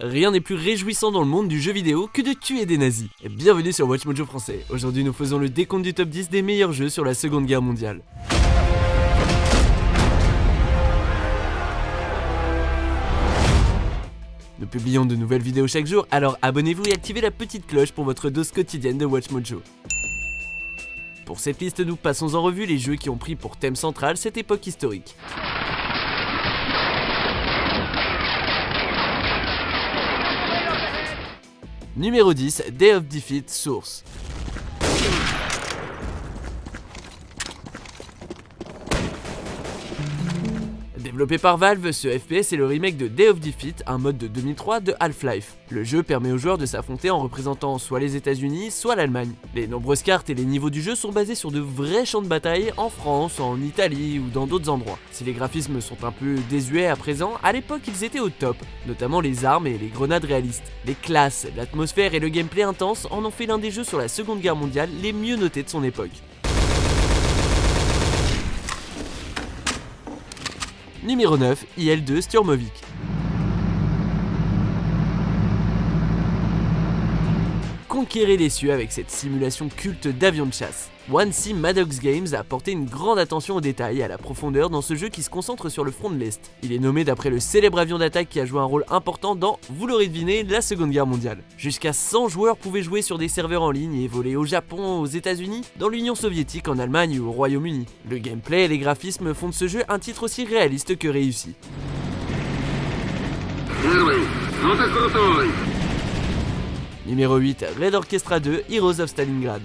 Rien n'est plus réjouissant dans le monde du jeu vidéo que de tuer des nazis. Et bienvenue sur Watch Mojo français. Aujourd'hui nous faisons le décompte du top 10 des meilleurs jeux sur la Seconde Guerre mondiale. Nous publions de nouvelles vidéos chaque jour, alors abonnez-vous et activez la petite cloche pour votre dose quotidienne de Watch Mojo. Pour cette liste, nous passons en revue les jeux qui ont pris pour thème central cette époque historique. Numéro 10, Day of Defeat Source. Développé par Valve, ce FPS est le remake de Day of Defeat, un mode de 2003 de Half-Life. Le jeu permet aux joueurs de s'affronter en représentant soit les États-Unis, soit l'Allemagne. Les nombreuses cartes et les niveaux du jeu sont basés sur de vrais champs de bataille en France, en Italie ou dans d'autres endroits. Si les graphismes sont un peu désuets à présent, à l'époque ils étaient au top, notamment les armes et les grenades réalistes. Les classes, l'atmosphère et le gameplay intense en ont fait l'un des jeux sur la Seconde Guerre mondiale les mieux notés de son époque. Numéro 9, IL-2 Sturmovik. Conquérez les cieux avec cette simulation culte d'avion de chasse. 1C Maddox Games a porté une grande attention aux détails et à la profondeur dans ce jeu qui se concentre sur le front de l'Est. Il est nommé d'après le célèbre avion d'attaque qui a joué un rôle important dans, vous l'aurez deviné, la Seconde Guerre mondiale. Jusqu'à 100 joueurs pouvaient jouer sur des serveurs en ligne et voler au Japon, aux États-Unis, dans l'Union soviétique, en Allemagne ou au Royaume-Uni. Le gameplay et les graphismes font de ce jeu un titre aussi réaliste que réussi. Numéro 8, Red Orchestra 2 Heroes of Stalingrad.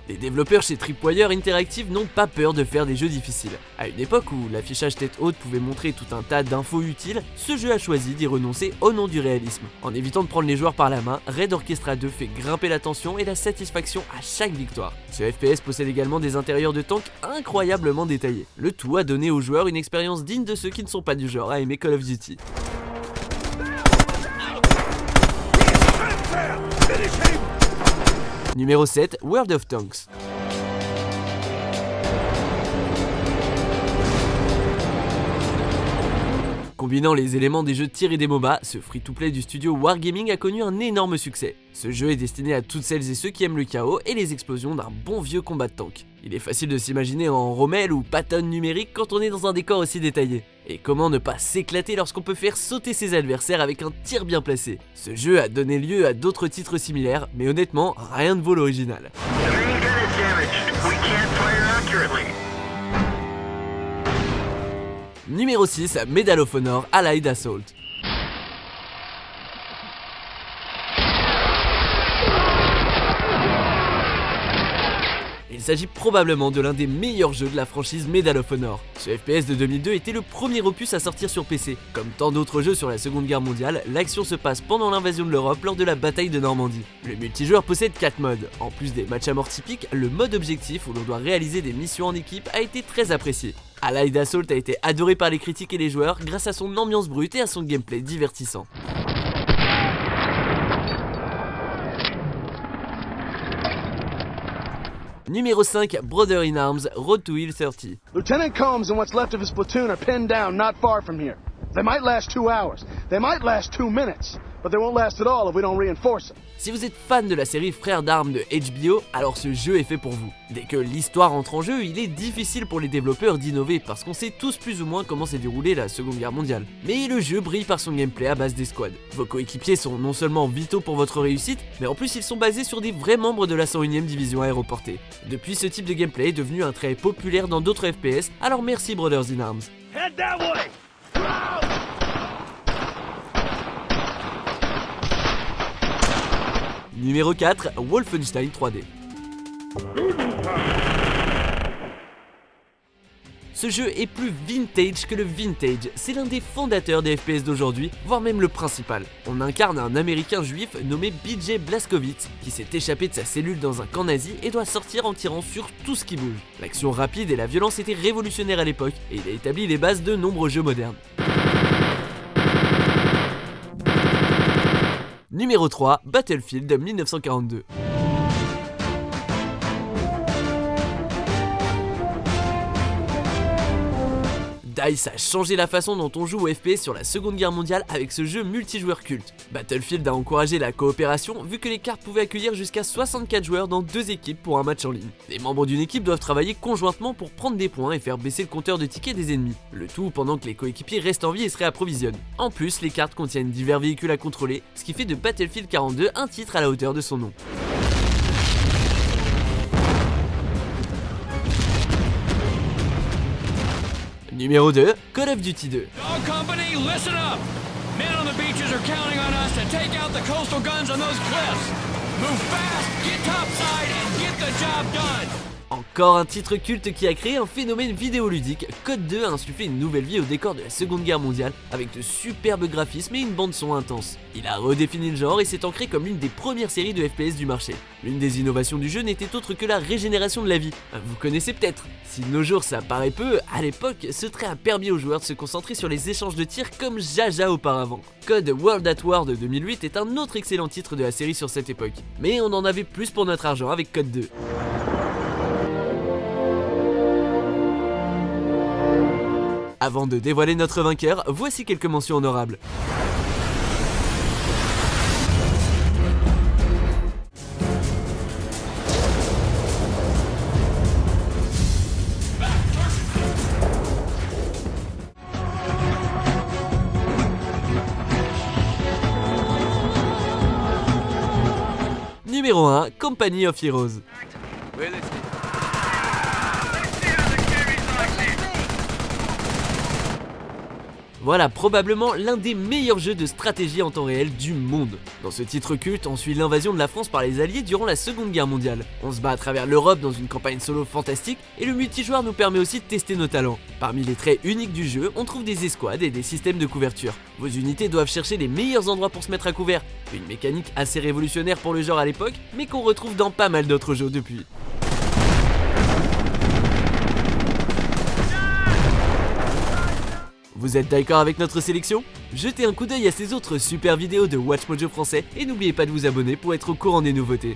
Les développeurs chez Tripwire Interactive n'ont pas peur de faire des jeux difficiles. À une époque où l'affichage tête haute pouvait montrer tout un tas d'infos utiles, ce jeu a choisi d'y renoncer au nom du réalisme. En évitant de prendre les joueurs par la main, Red Orchestra 2 fait grimper la tension et la satisfaction à chaque victoire. Ce FPS possède également des intérieurs de tanks incroyablement détaillés. Le tout a donné aux joueurs une expérience digne de ceux qui ne sont pas du genre à aimer Call of Duty. Numéro 7, World of Tanks. Combinant les éléments des jeux de tir et des MOBA, ce free-to-play du studio Wargaming a connu un énorme succès. Ce jeu est destiné à toutes celles et ceux qui aiment le chaos et les explosions d'un bon vieux combat de tank. Il est facile de s'imaginer en Rommel ou Patton numérique quand on est dans un décor aussi détaillé. Et comment ne pas s'éclater lorsqu'on peut faire sauter ses adversaires avec un tir bien placé. Ce jeu a donné lieu à d'autres titres similaires, mais honnêtement, rien ne vaut l'original. Numéro 6, Medal of Honor Allied Assault. Il s'agit probablement de l'un des meilleurs jeux de la franchise Medal of Honor. Ce FPS de 2002 était le premier opus à sortir sur PC. Comme tant d'autres jeux sur la Seconde Guerre mondiale, l'action se passe pendant l'invasion de l'Europe lors de la bataille de Normandie. Le multijoueur possède 4 modes. En plus des matchs à mort typiques, le mode objectif où l'on doit réaliser des missions en équipe a été très apprécié. Allied Assault a été adoré par les critiques et les joueurs grâce à son ambiance brute et à son gameplay divertissant. Numéro 5, Brother in Arms, Road to Hill 30. Lieutenant Combs and what's left of his platoon are pinned down not far from here. They might last 2 hours. They might last 2 minutes. But they won't last at all if we don't reinforce them. Si vous êtes fan de la série Frères d'armes de HBO, alors ce jeu est fait pour vous. Dès que l'histoire entre en jeu, il est difficile pour les développeurs d'innover parce qu'on sait tous plus ou moins comment s'est déroulée la Seconde Guerre mondiale. Mais le jeu brille par son gameplay à base d'escouade. Vos coéquipiers sont non seulement vitaux pour votre réussite, mais en plus ils sont basés sur des vrais membres de la 101e division aéroportée. Depuis, ce type de gameplay est devenu un trait populaire dans d'autres FPS, alors merci Brothers in Arms. Head that way. Numéro 4, Wolfenstein 3D. Ce jeu est plus vintage que le vintage, c'est l'un des fondateurs des FPS d'aujourd'hui, voire même le principal. On incarne un américain juif nommé BJ Blazkowicz, qui s'est échappé de sa cellule dans un camp nazi et doit sortir en tirant sur tout ce qui bouge. L'action rapide et la violence étaient révolutionnaires à l'époque, et il a établi les bases de nombreux jeux modernes. Numéro 3, Battlefield 1942. DICE a changé la façon dont on joue au FPS sur la Seconde Guerre mondiale avec ce jeu multijoueur culte. Battlefield a encouragé la coopération vu que les cartes pouvaient accueillir jusqu'à 64 joueurs dans 2 équipes pour un match en ligne. Les membres d'une équipe doivent travailler conjointement pour prendre des points et faire baisser le compteur de tickets des ennemis, le tout pendant que les coéquipiers restent en vie et se réapprovisionnent. En plus, les cartes contiennent divers véhicules à contrôler, ce qui fait de Battlefield 42 un titre à la hauteur de son nom. Numéro 2, Call of Duty 2. Dog Company, listen up! Men on the beaches are counting on us to take out the coastal guns on those cliffs. Move fast, get topside, and get the job done! Encore un titre culte qui a créé un phénomène vidéoludique, Code 2 a insufflé une nouvelle vie au décor de la Seconde Guerre mondiale avec de superbes graphismes et une bande son intense. Il a redéfini le genre et s'est ancré comme l'une des premières séries de FPS du marché. L'une des innovations du jeu n'était autre que la régénération de la vie. Vous connaissez peut-être. Si de nos jours ça paraît peu, à l'époque, ce trait a permis aux joueurs de se concentrer sur les échanges de tirs comme jaja auparavant. Code World at War de 2008 est un autre excellent titre de la série sur cette époque. Mais on en avait plus pour notre argent avec Code 2. Avant de dévoiler notre vainqueur, voici quelques mentions honorables. Numéro 1, Company of Heroes. Voilà probablement l'un des meilleurs jeux de stratégie en temps réel du monde. Dans ce titre culte, on suit l'invasion de la France par les Alliés durant la Seconde Guerre mondiale. On se bat à travers l'Europe dans une campagne solo fantastique et le multijoueur nous permet aussi de tester nos talents. Parmi les traits uniques du jeu, on trouve des escouades et des systèmes de couverture. Vos unités doivent chercher les meilleurs endroits pour se mettre à couvert, une mécanique assez révolutionnaire pour le genre à l'époque, mais qu'on retrouve dans pas mal d'autres jeux depuis. Vous êtes d'accord avec notre sélection? Jetez un coup d'œil à ces autres super vidéos de WatchMojo français et n'oubliez pas de vous abonner pour être au courant des nouveautés.